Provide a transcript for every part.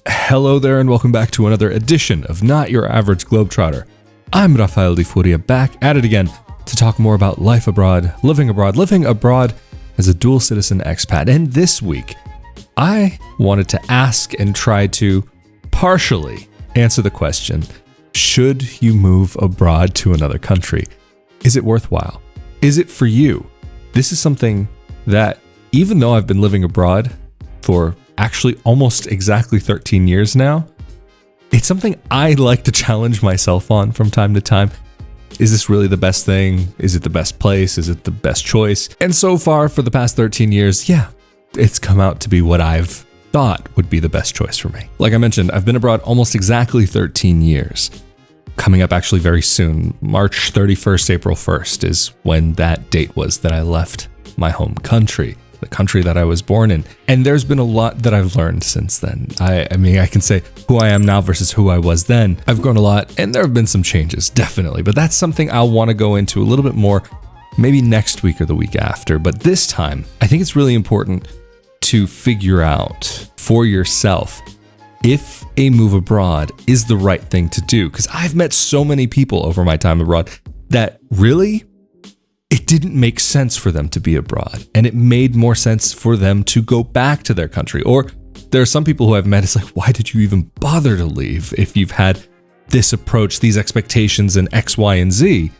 Hello there and welcome back to another edition of Not Your Average Globetrotter. I'm Rafael de Furia, back at it again to talk more about life abroad, living abroad as a dual citizen expat. And this week, I wanted to ask and try to partially answer the question, should you move abroad to another country? Is it worthwhile? Is it for you? This is something that, even though I've been living abroad for actually almost exactly 13 years now, it's something I like to challenge myself on from time to time. Is this really the best thing? Is it the best place? Is it the best choice? And so far for the past 13 years, it's come out to be what I've thought would be the best choice for me. Like I mentioned, I've been abroad almost exactly 13 years. Coming up actually very soon, March 31st, April 1st is when that date was that I left my home country, the country that I was born in. And there's been a lot that I've learned since then. I mean, I can say who I am now versus who I was then. I've grown a lot and there have been some changes, definitely. But that's something I'll want to go into a little bit more, maybe next week or the week after. But this time, I think it's really important to figure out for yourself if a move abroad is the right thing to do. Because I've met so many people over my time abroad that really, it didn't make sense for them to be abroad, and it made more sense for them to go back to their country. Or there are some people who I've met, it's like, why did you even bother to leave if you've had this approach, these expectations and X, Y, and Z?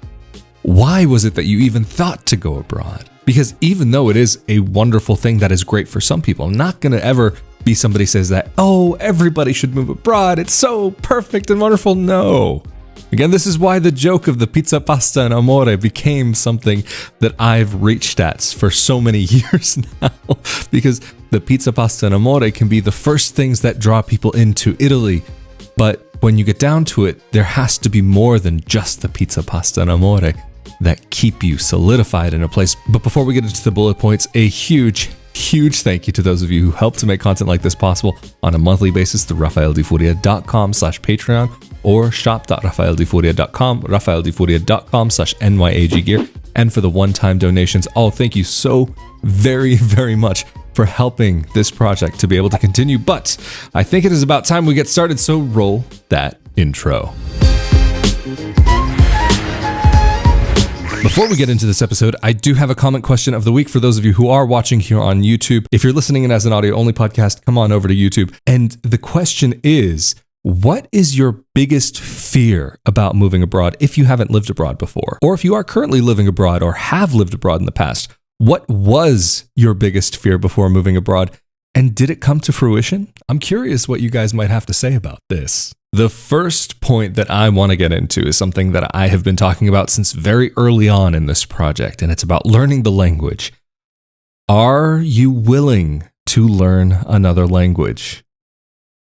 Why was it that you even thought to go abroad? Because even though it is a wonderful thing that is great for some people, I'm not going to ever be somebody says that, oh, everybody should move abroad. It's so perfect and wonderful. No. Again, this is why the joke of the pizza, pasta, and amore became something that I've reached at for so many years now, because the pizza, pasta, and amore can be the first things that draw people into Italy. But when you get down to it, there has to be more than just the pizza, pasta, and amore that keep you solidified in a place. But before we get into the bullet points, a huge thank you to those of you who help to make content like this possible on a monthly basis through rafaeldefuria.com/Patreon or shop.rafaeldefuria.com, rafaeldefuria.com/NYAGgear. And for the one-time donations, thank you so very, very much for helping this project to be able to continue. But I think it is about time we get started, so roll that intro. Before we get into this episode, I do have a comment question of the week for those of you who are watching here on YouTube. If you're listening in as an audio-only podcast, come on over to YouTube. And the question is, what is your biggest fear about moving abroad if you haven't lived abroad before? Or if you are currently living abroad or have lived abroad in the past, what was your biggest fear before moving abroad? And did it come to fruition? I'm curious what you guys might have to say about this. The first point that I want to get into is something that I have been talking about since very early on in this project, and it's about learning the language. Are you willing to learn another language?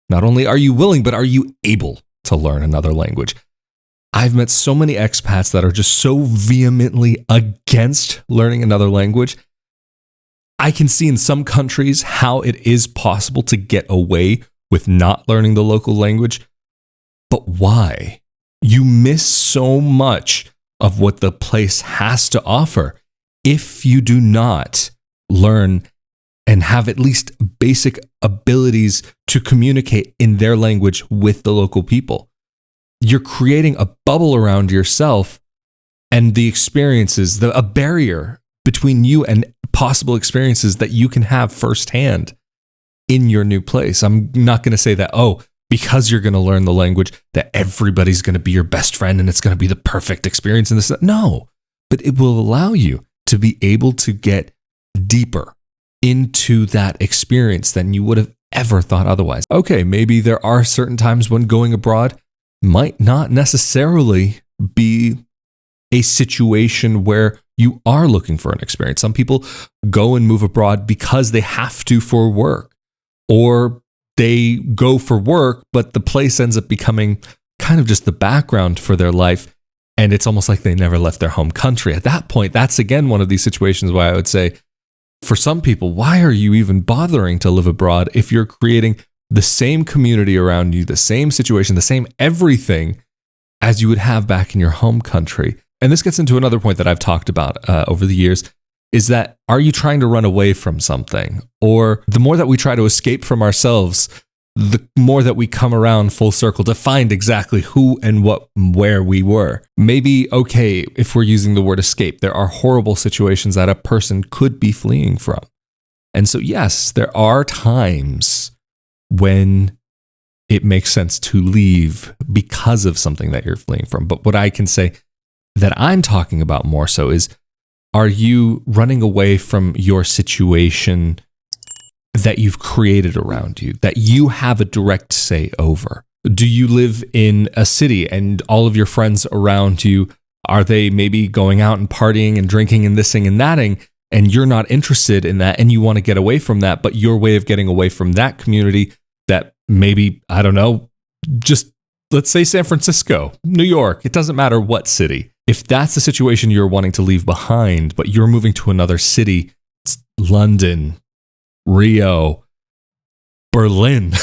Not only are you willing, but are you able to learn another language? I've met so many expats that are just so vehemently against learning another language. I can see in some countries how it is possible to get away with not learning the local language. But why? You miss so much of what the place has to offer if you do not learn and have at least basic abilities to communicate in their language with the local people. You're creating a bubble around yourself and the experiences, a barrier between you and possible experiences that you can have firsthand in your new place. I'm not going to say that, because you're going to learn the language, that everybody's going to be your best friend and it's going to be the perfect experience in this. No, but it will allow you to be able to get deeper into that experience than you would have ever thought otherwise. Okay, maybe there are certain times when going abroad might not necessarily be a situation where you are looking for an experience. Some people go and move abroad because they have to for work, or they go for work, but the place ends up becoming kind of just the background for their life. And it's almost like they never left their home country. At that point, that's again one of these situations where I would say, for some people, why are you even bothering to live abroad if you're creating the same community around you, the same situation, the same everything as you would have back in your home country? And this gets into another point that I've talked about over the years, is that, are you trying to run away from something? Or the more that we try to escape from ourselves, the more that we come around full circle to find exactly who and what, where we were. Maybe, okay, if we're using the word escape, there are horrible situations that a person could be fleeing from. And so, yes, there are times when it makes sense to leave because of something that you're fleeing from. But what I can say that I'm talking about more so is, are you running away from your situation that you've created around you, that you have a direct say over? Do you live in a city and all of your friends around you, are they maybe going out and partying and drinking and thising and thating, and you're not interested in that and you want to get away from that, but your way of getting away from that community that maybe, I don't know, just let's say San Francisco, New York, it doesn't matter what city. If that's the situation you're wanting to leave behind, but you're moving to another city, it's London, Rio, Berlin,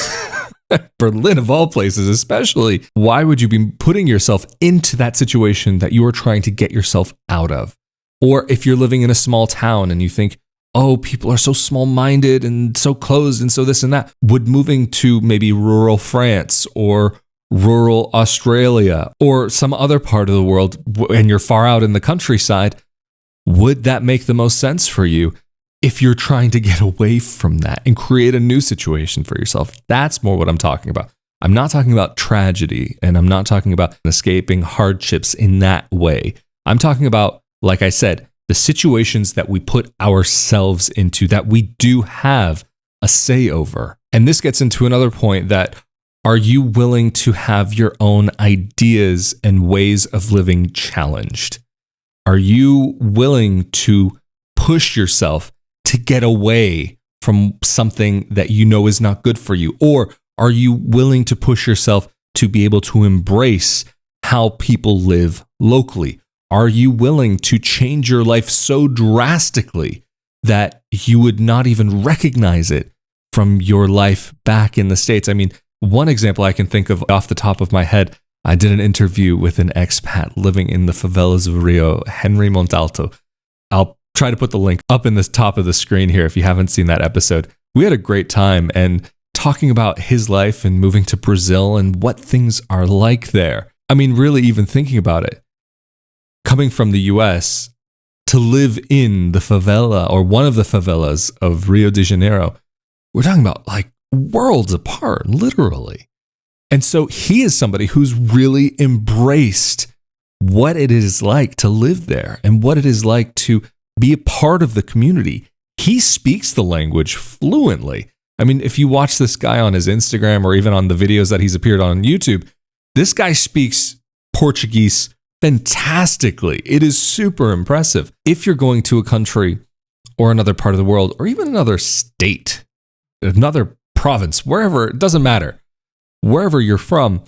Berlin of all places, especially, why would you be putting yourself into that situation that you are trying to get yourself out of? Or if you're living in a small town and you think, oh, people are so small-minded and so closed and so this and that, would moving to maybe rural France or rural Australia or some other part of the world, and you're far out in the countryside, would that make the most sense for you if you're trying to get away from that and create a new situation for yourself? That's more what I'm talking about. I'm not talking about tragedy, and I'm not talking about escaping hardships in that way. I'm talking about, like I said, the situations that we put ourselves into that we do have a say over. And this gets into another point, that are you willing to have your own ideas and ways of living challenged? Are you willing to push yourself to get away from something that you know is not good for you? Or are you willing to push yourself to be able to embrace how people live locally? Are you willing to change your life so drastically that you would not even recognize it from your life back in the States? I mean, one example I can think of off the top of my head, I did an interview with an expat living in the favelas of Rio, Henry Montalto. I'll try to put the link up in the top of the screen here if you haven't seen that episode. We had a great time and talking about his life and moving to Brazil and what things are like there. I mean, really even thinking about it, coming from the US to live in the favela or one of the favelas of Rio de Janeiro, we're talking about like worlds apart, literally. And so he is somebody who's really embraced what it is like to live there and what it is like to be a part of the community. He speaks the language fluently. I mean, if you watch this guy on his Instagram or even on the videos that he's appeared on YouTube, this guy speaks Portuguese fantastically. It is super impressive. If you're going to a country or another part of the world, or even another state, another province, wherever, it doesn't matter, wherever you're from,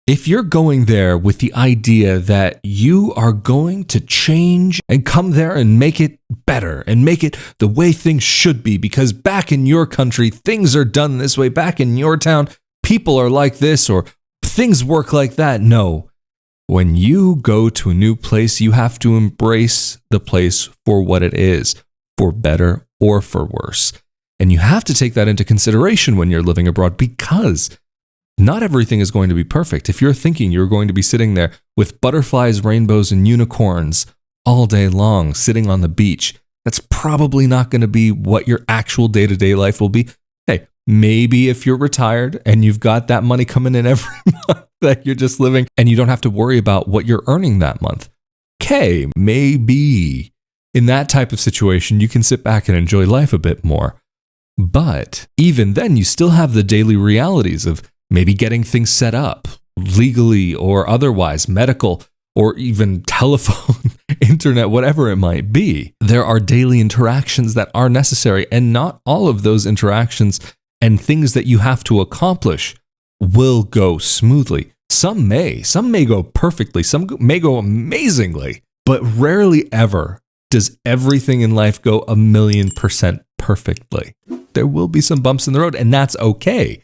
if you're going there with the idea that you are going to change and come there and make it better and make it the way things should be, because back in your country, things are done this way, back in your town, people are like this, or things work like that. No. When you go to a new place, you have to embrace the place for what it is, for better or for worse. And you have to take that into consideration when you're living abroad, because not everything is going to be perfect. If you're thinking you're going to be sitting there with butterflies, rainbows, and unicorns all day long, sitting on the beach, that's probably not going to be what your actual day-to-day life will be. Hey, maybe if you're retired and you've got that money coming in every month that you're just living and you don't have to worry about what you're earning that month. Okay, maybe in that type of situation, you can sit back and enjoy life a bit more. But even then, you still have the daily realities of maybe getting things set up legally or otherwise, medical or even telephone, internet, whatever it might be. There are daily interactions that are necessary, and not all of those interactions and things that you have to accomplish will go smoothly. Some may go perfectly, some may go amazingly, but rarely ever does everything in life go 1,000,000% perfectly. There will be some bumps in the road, and that's okay.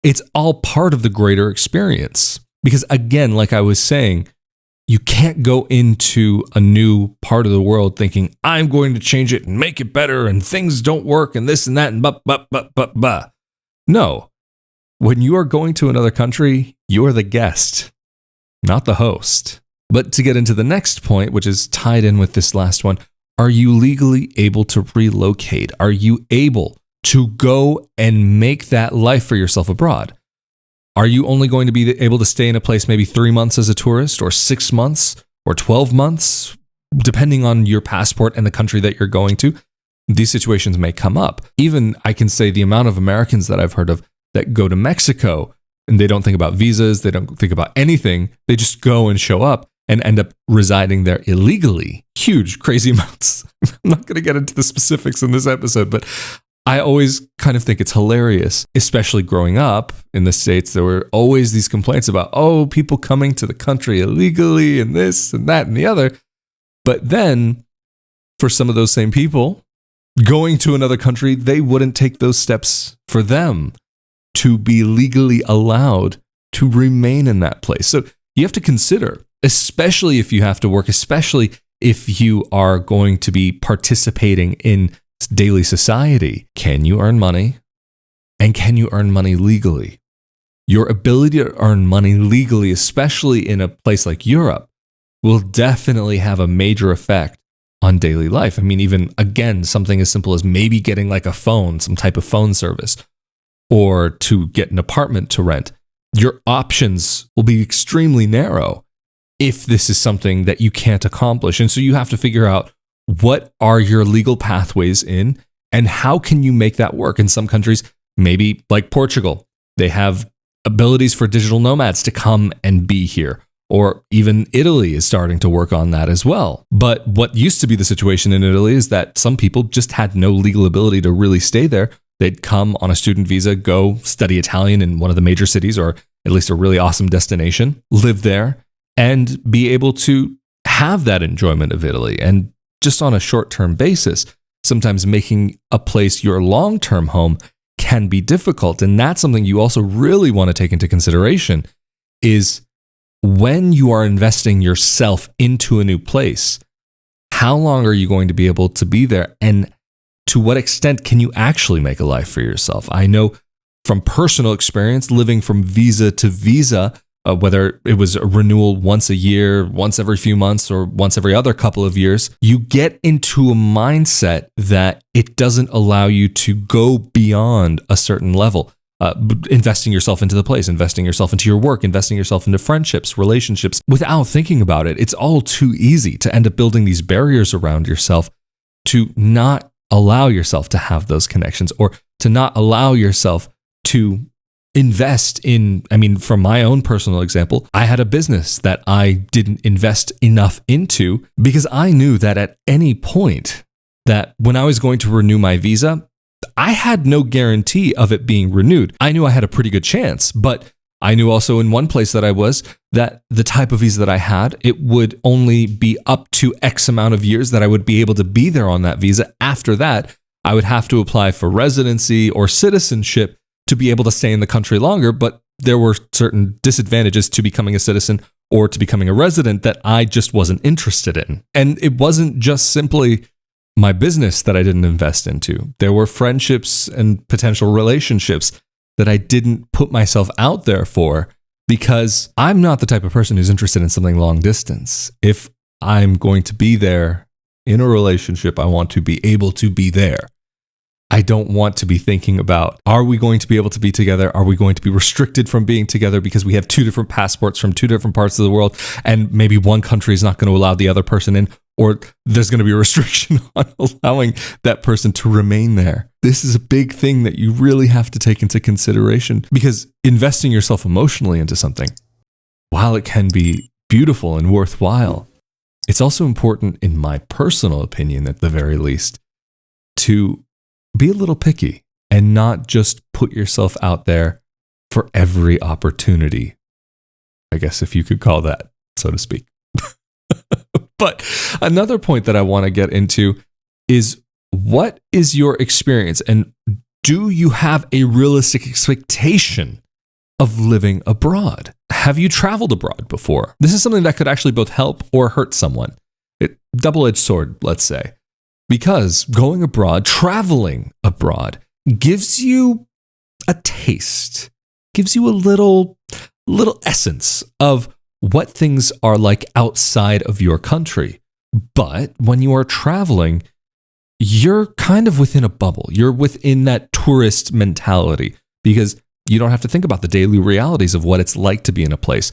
It's all part of the greater experience. Because again, like I was saying, you can't go into a new part of the world thinking, I'm going to change it and make it better, and things don't work, and this and that, and bah. No. when you are going to another country, you are the guest, not the host. But to get into the next point, which is tied in with this last one, are you legally able to relocate? Are you able to go and make that life for yourself abroad? Are you only going to be able to stay in a place maybe 3 months as a tourist, or 6 months, or 12 months, depending on your passport and the country that you're going to? These situations may come up. Even I can say the amount of Americans that I've heard of that go to Mexico and they don't think about visas, they don't think about anything. They just go and show up and end up residing there illegally. Huge, crazy amounts. I'm not going to get into the specifics in this episode, but I always kind of think it's hilarious, especially growing up in the States. There were always these complaints about, oh, people coming to the country illegally and this and that and the other. But then for some of those same people going to another country, they wouldn't take those steps for them to be legally allowed to remain in that place. So you have to consider, especially if you have to work, especially if you are going to be participating in daily society, can you earn money? And can you earn money legally? Your ability to earn money legally, especially in a place like Europe, will definitely have a major effect on daily life. I mean, even again, something as simple as maybe getting like a phone, some type of phone service, or to get an apartment to rent. Your options will be extremely narrow if this is something that you can't accomplish. And so you have to figure out, what are your legal pathways in, and how can you make that work? In some countries, maybe like Portugal, they have abilities for digital nomads to come and be here. Or even Italy is starting to work on that as well. But what used to be the situation in Italy is that some people just had no legal ability to really stay there. They'd come on a student visa, go study Italian in one of the major cities, or at least a really awesome destination, live there, and be able to have that enjoyment of Italy. And just on a short-term basis, sometimes making a place your long-term home can be difficult. And that's something you also really want to take into consideration, is when you are investing yourself into a new place, how long are you going to be able to be there? And to what extent can you actually make a life for yourself? I know from personal experience, living from visa to visa, whether it was a renewal once a year, once every few months, or once every other couple of years, you get into a mindset that it doesn't allow you to go beyond a certain level. Investing yourself into the place, investing yourself into your work, investing yourself into friendships, relationships, without thinking about it. It's all too easy to end up building these barriers around yourself to not allow yourself to have those connections, or to not allow yourself to invest in. I mean, from my own personal example, I had a business that I didn't invest enough into because I knew that at any point that when I was going to renew my visa, I had no guarantee of it being renewed. I knew I had a pretty good chance, but I knew also in one place that I was that the type of visa that I had, it would only be up to X amount of years that I would be able to be there on that visa. After that, I would have to apply for residency or citizenship to be able to stay in the country longer. But there were certain disadvantages to becoming a citizen or to becoming a resident that I just wasn't interested in. And it wasn't just simply my business that I didn't invest into. There were friendships and potential relationships that I didn't put myself out there for, because I'm not the type of person who's interested in something long distance. If I'm going to be there in a relationship, I want to be able to be there. I don't want to be thinking about, are we going to be able to be together? Are we going to be restricted from being together because we have two different passports from two different parts of the world, and maybe one country is not going to allow the other person in, or there's going to be a restriction on allowing that person to remain there. This is a big thing that you really have to take into consideration, because investing yourself emotionally into something, while it can be beautiful and worthwhile, it's also important, in my personal opinion at the very least, to be a little picky and not just put yourself out there for every opportunity. I guess if you could call that, so to speak. But another point that I want to get into is, what is your experience, and do you have a realistic expectation of living abroad? Have you traveled abroad before? This is something that could actually both help or hurt someone. Double-edged sword, let's say. Because going abroad, traveling abroad, gives you a taste gives you a little essence of what things are like outside of your country. But when you are traveling, you're kind of within a bubble. You're within that tourist mentality because you don't have to think about the daily realities of what it's like to be in a place.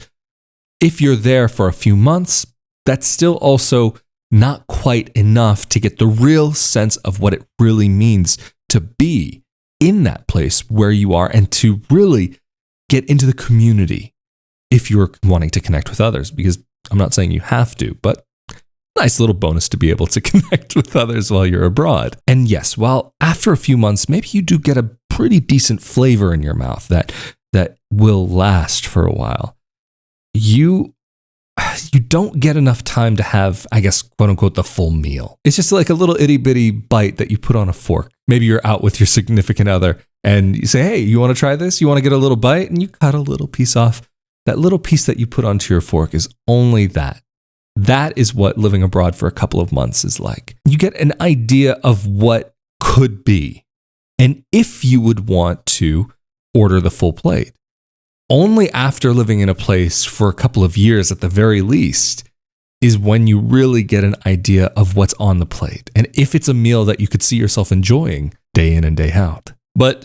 If you're there for a few months, that's still also not quite enough to get the real sense of what it really means to be in that place where you are and to really get into the community if you're wanting to connect with others, because I'm not saying you have to, but nice little bonus to be able to connect with others while you're abroad. And yes, while after a few months, maybe you do get a pretty decent flavor in your mouth that will last for a while, you don't get enough time to have, I guess, quote unquote, the full meal. It's just like a little itty bitty bite that you put on a fork. Maybe you're out with your significant other and you say, hey, you want to try this? You want to get a little bite? And you cut a little piece off. That little piece that you put onto your fork is only that. That is what living abroad for a couple of months is like. You get an idea of what could be. And if you would want to order the full plate, only after living in a place for a couple of years at the very least is when you really get an idea of what's on the plate. And if it's a meal that you could see yourself enjoying day in and day out. But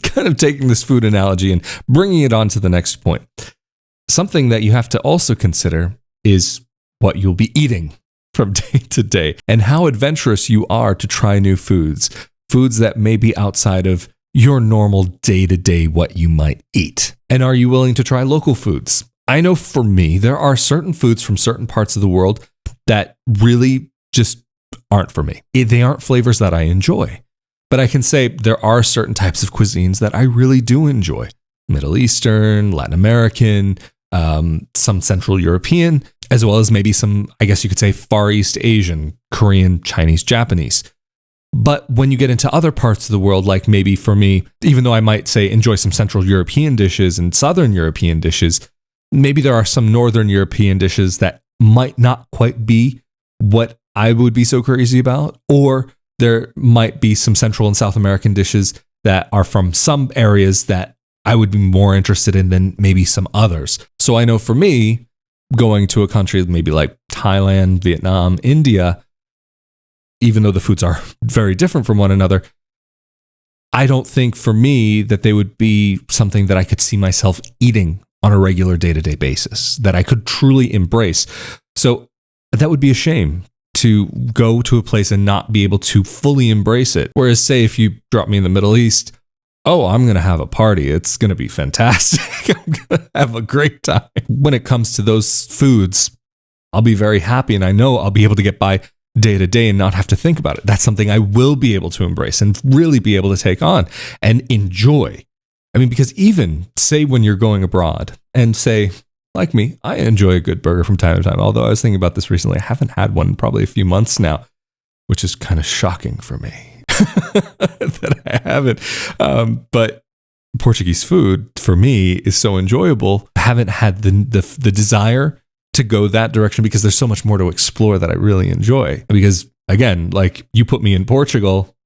kind of taking this food analogy and bringing it on to the next point. Something that you have to also consider is what you'll be eating from day to day and how adventurous you are to try new foods that may be outside of your normal day-to-day what you might eat. And are you willing to try local foods? I know for me, there are certain foods from certain parts of the world that really just aren't for me. They aren't flavors that I enjoy. But I can say there are certain types of cuisines that I really do enjoy. Middle Eastern, Latin American, some Central European, as well as maybe some, I guess you could say, Far East Asian, Korean, Chinese, Japanese. But when you get into other parts of the world, like maybe for me, even though I might say enjoy some Central European dishes and Southern European dishes, maybe there are some Northern European dishes that might not quite be what I would be so crazy about, or there might be some Central and South American dishes that are from some areas that I would be more interested in than maybe some others. So I know for me, going to a country maybe like Thailand, Vietnam, India, even though the foods are very different from one another, I don't think for me that they would be something that I could see myself eating on a regular day-to-day basis, that I could truly embrace. So that would be a shame to go to a place and not be able to fully embrace it. Whereas say if you drop me in the Middle East, oh, I'm going to have a party. It's going to be fantastic. I'm going to have a great time. When it comes to those foods, I'll be very happy and I know I'll be able to get by day to day and not have to think about it. That's something I will be able to embrace and really be able to take on and enjoy. I mean, because even say when you're going abroad and say, like me, I enjoy a good burger from time to time. Although I was thinking about this recently, I haven't had one in probably a few months now, which is kind of shocking for me that I haven't. But Portuguese food for me is so enjoyable. I haven't had the desire to go that direction because there's so much more to explore that I really enjoy. Because again, like you put me in Portugal,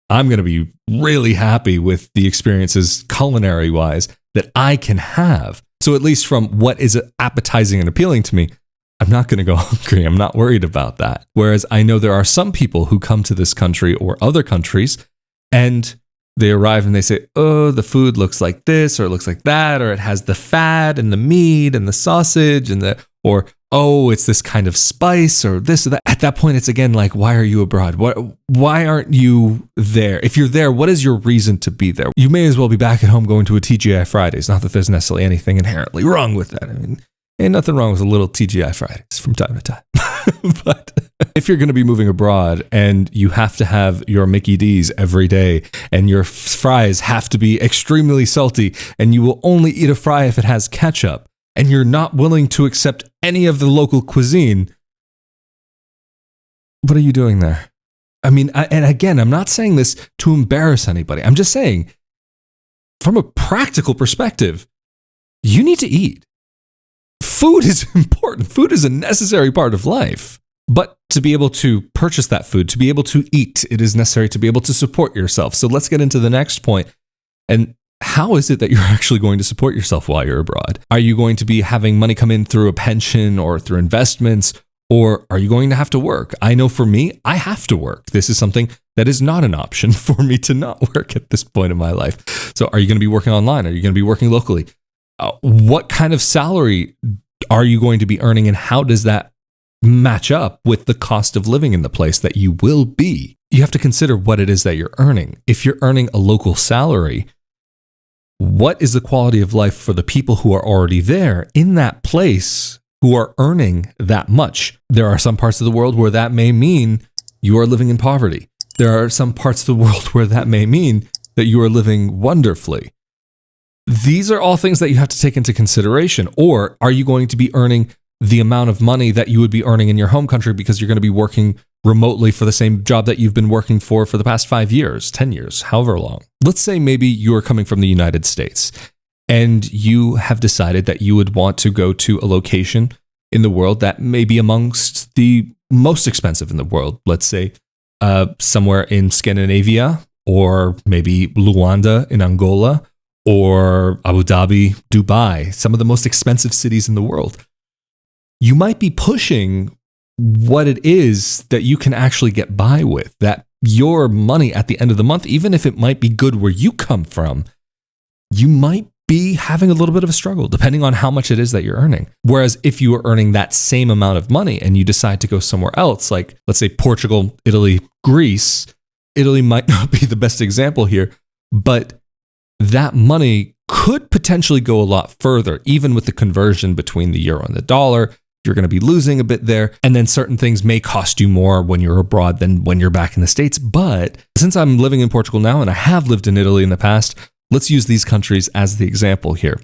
I'm going to be really happy with the experiences culinary wise that I can have. So at least from what is appetizing and appealing to me, I'm not going to go hungry. I'm not worried about that. Whereas I know there are some people who come to this country or other countries and they arrive and they say, oh, the food looks like this or it looks like that, or it has the fat and the meat and the sausage and or, oh, it's this kind of spice or this or that. At that point, it's again like, why are you abroad? Why aren't you there? If you're there, what is your reason to be there? You may as well be back at home going to a TGI Fridays. Not that there's necessarily anything inherently wrong with that. I mean, ain't nothing wrong with a little TGI Fridays from time to time. But if you're going to be moving abroad and you have to have your Mickey D's every day and your fries have to be extremely salty and you will only eat a fry if it has ketchup and you're not willing to accept any of the local cuisine, what are you doing there? I mean, and again, I'm not saying this to embarrass anybody. I'm just saying from a practical perspective, you need to eat. Food is important. Food is a necessary part of life. But to be able to purchase that food, to be able to eat, it is necessary to be able to support yourself. So let's get into the next point. And how is it that you're actually going to support yourself while you're abroad? Are you going to be having money come in through a pension or through investments, or are you going to have to work? I know for me, I have to work. This is something that is not an option for me to not work at this point in my life. So are you going to be working online? Are you going to be working locally? What kind of salary are you going to be earning, and how does that match up with the cost of living in the place that you will be? You have to consider what it is that you're earning. If you're earning a local salary, what is the quality of life for the people who are already there in that place who are earning that much? There are some parts of the world where that may mean you are living in poverty. There are some parts of the world where that may mean that you are living wonderfully. These are all things that you have to take into consideration. Or are you going to be earning the amount of money that you would be earning in your home country because you're going to be working remotely for the same job that you've been working for the past 5 years, 10 years, however long? Let's say maybe you are coming from the United States and you have decided that you would want to go to a location in the world that may be amongst the most expensive in the world. Let's say somewhere in Scandinavia, or maybe Luanda in Angola, or Abu Dhabi, Dubai, some of the most expensive cities in the world. You might be pushing what it is that you can actually get by with, that your money at the end of the month, even if it might be good where you come from, you might be having a little bit of a struggle depending on how much it is that you're earning. Whereas if you are earning that same amount of money and you decide to go somewhere else, like let's say Portugal, Italy, Greece, Italy might not be the best example here, but that money could potentially go a lot further, even with the conversion between the euro and the dollar. You're going to be losing a bit there. And then certain things may cost you more when you're abroad than when you're back in the States. But since I'm living in Portugal now, and I have lived in Italy in the past, let's use these countries as the example here.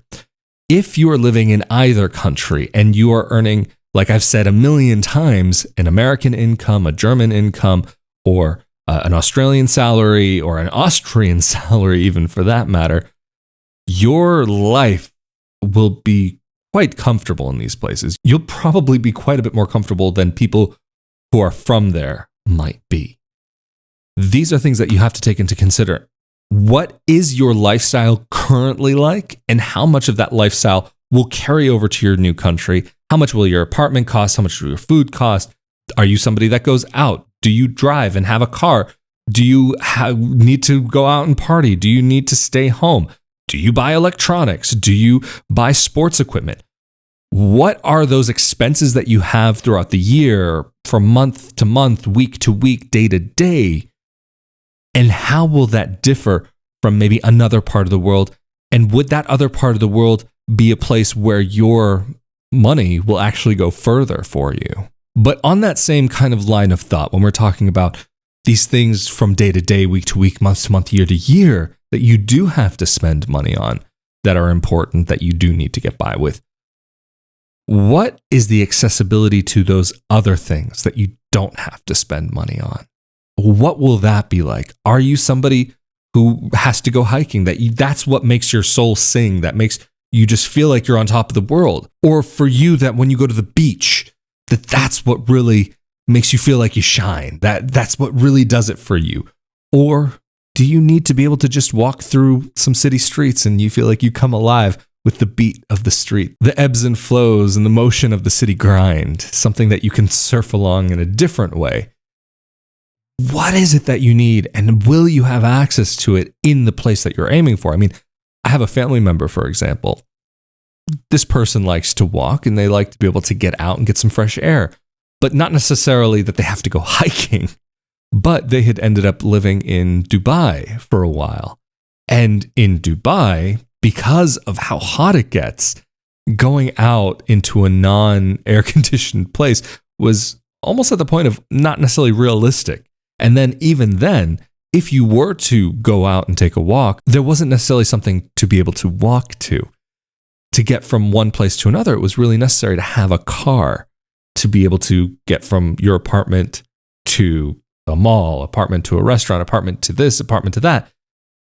If you are living in either country and you are earning, like I've said a million times, an American income, a German income, or an Australian salary, or an Austrian salary, even for that matter, your life will be quite comfortable in these places. You'll probably be quite a bit more comfortable than people who are from there might be. These are things that you have to take into consider. What is your lifestyle currently like, and how much of that lifestyle will carry over to your new country? How much will your apartment cost? How much will your food cost? Are you somebody that goes out? Do you drive and have a car? Do you need to go out and party? Do you need to stay home? Do you buy electronics? Do you buy sports equipment? What are those expenses that you have throughout the year, from month to month, week to week, day to day? And how will that differ from maybe another part of the world? And would that other part of the world be a place where your money will actually go further for you? But on that same kind of line of thought, when we're talking about these things from day to day, week to week, month to month, year to year, that you do have to spend money on, that are important, that you do need to get by with, what is the accessibility to those other things that you don't have to spend money on? What will that be like? Are you somebody who has to go hiking, that's what makes your soul sing, that makes you just feel like you're on top of the world? Or for you, that when you go to the beach, that's what really makes you feel like you shine, that's what really does it for you? Or do you need to be able to just walk through some city streets and you feel like you come alive with the beat of the street, the ebbs and flows and the motion of the city grind, something that you can surf along in a different way? What is it that you need, and will you have access to it in the place that you're aiming for? I mean, I have a family member, for example. This person likes to walk and they like to be able to get out and get some fresh air, but not necessarily that they have to go hiking. But they had ended up living in Dubai for a while. And in Dubai, because of how hot it gets, going out into a non-air conditioned place was almost at the point of not necessarily realistic. And then even then, if you were to go out and take a walk, there wasn't necessarily something to be able to walk to. To get from one place to another, it was really necessary to have a car to be able to get from your apartment to a mall, apartment to a restaurant, apartment to this, apartment to that,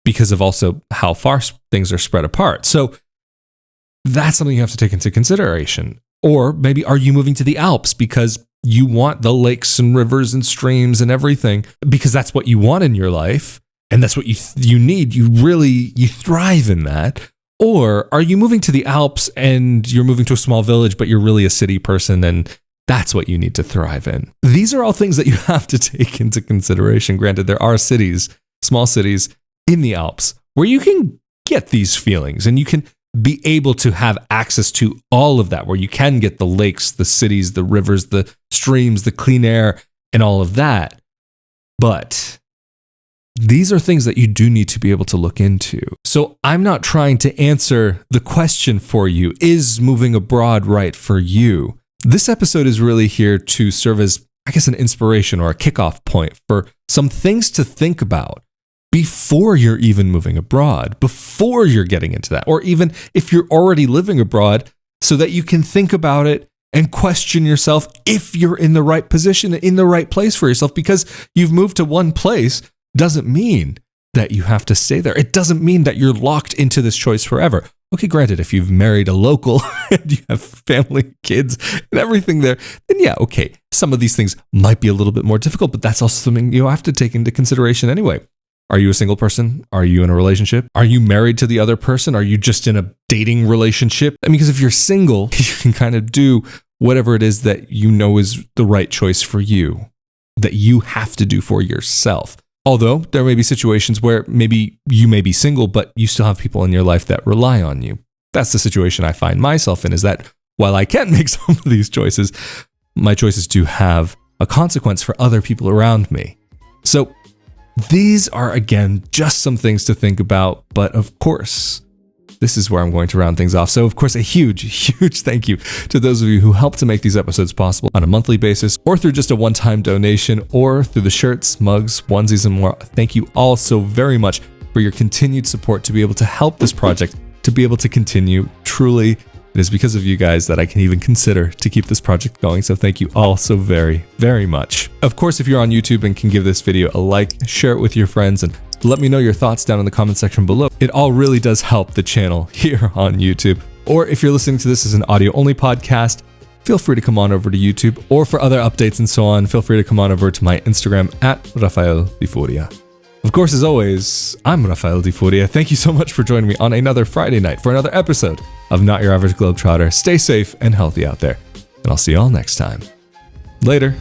because of also how far things are spread apart. So that's something you have to take into consideration. Or maybe are you moving to the Alps because you want the lakes and rivers and streams and everything, because that's what you want in your life, and that's what you need, you thrive in that? Or are you moving to the Alps and you're moving to a small village, but you're really a city person and that's what you need to thrive in? These are all things that you have to take into consideration. Granted, there are cities, small cities in the Alps where you can get these feelings and you can be able to have access to all of that, where you can get the lakes, the cities, the rivers, the streams, the clean air, and all of that. But these are things that you do need to be able to look into. So I'm not trying to answer the question for you, is moving abroad right for you? This episode is really here to serve as, I guess, an inspiration or a kickoff point for some things to think about before you're even moving abroad, before you're getting into that, or even if you're already living abroad, so that you can think about it and question yourself if you're in the right position, in the right place for yourself. Because you've moved to one place doesn't mean that you have to stay there. It doesn't mean that you're locked into this choice forever. Okay, granted, if you've married a local and you have family, kids, and everything there, then yeah, okay, some of these things might be a little bit more difficult, but that's also something you have to take into consideration anyway. Are you a single person? Are you in a relationship? Are you married to the other person? Are you just in a dating relationship? I mean, because if you're single, you can kind of do whatever it is that you know is the right choice for you, that you have to do for yourself. Although there may be situations where maybe you may be single, but you still have people in your life that rely on you. That's the situation I find myself in, is that while I can make some of these choices, my choices do have a consequence for other people around me. So these are, again, just some things to think about. But of course, this is where I'm going to round things off. So of course, a huge thank you to those of you who help to make these episodes possible on a monthly basis, or through just a one-time donation, or through the shirts, mugs, onesies, and more. Thank you all so very much for your continued support to be able to help this project to be able to continue. Truly, it is because of you guys that I can even consider to keep this project going. So thank you all so very, very much. Of course, if you're on YouTube and can give this video a like, share it with your friends, and let me know your thoughts down in the comment section below. It all really does help the channel here on YouTube. Or if you're listening to this as an audio-only podcast, feel free to come on over to YouTube. Or for other updates and so on, feel free to come on over to my Instagram at Rafael de Furia. Of course, as always, I'm Rafael de Furia. Thank you so much for joining me on another Friday night for another episode of Not Your Average Globetrotter. Stay safe and healthy out there, and I'll see you all next time. Later.